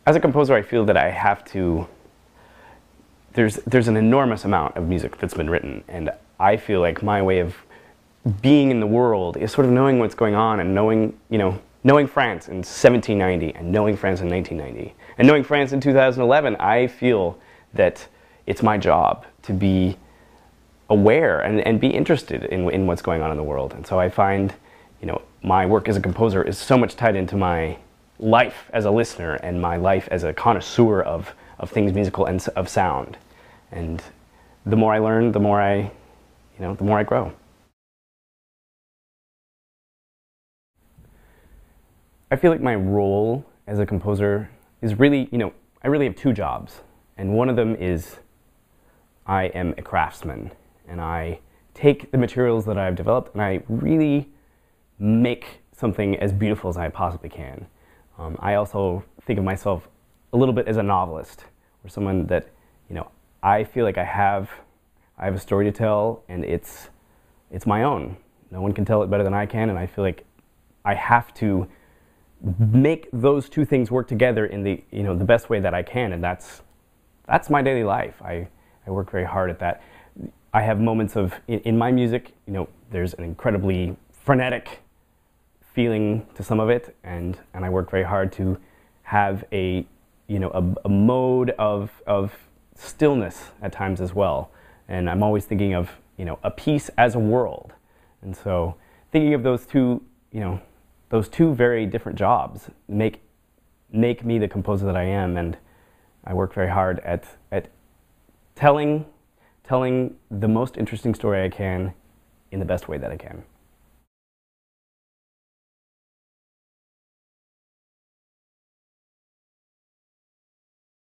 as a composer, I feel that I have to, there's an enormous amount of music that's been written, and I feel like my way of being in the world is sort of knowing what's going on and knowing, knowing France in 1790 and knowing France in 1990 and knowing France in 2011. I feel that it's my job to be aware and be interested in what's going on in the world. And so I find, my work as a composer is so much tied into my life as a listener and my life as a connoisseur of things musical and of sound. And the more I learn, the more I grow. I feel like my role as a composer is really, I really have two jobs. And one of them is I am a craftsman, and I take the materials that I've developed and I really make something as beautiful as I possibly can. I also think of myself a little bit as a novelist, or someone that, I feel like I have a story to tell, and it's my own. No one can tell it better than I can, and I feel like I have to make those two things work together in the the best way that I can, and that's my daily life. I work very hard at that. I have moments of in my music, there's an incredibly frenetic feeling to some of it, and I work very hard to have a mode of stillness at times as well. And I'm always thinking of a piece as a world, and so thinking of those two very different jobs make me the composer that I am, and I work very hard at telling the most interesting story I can in the best way that I can.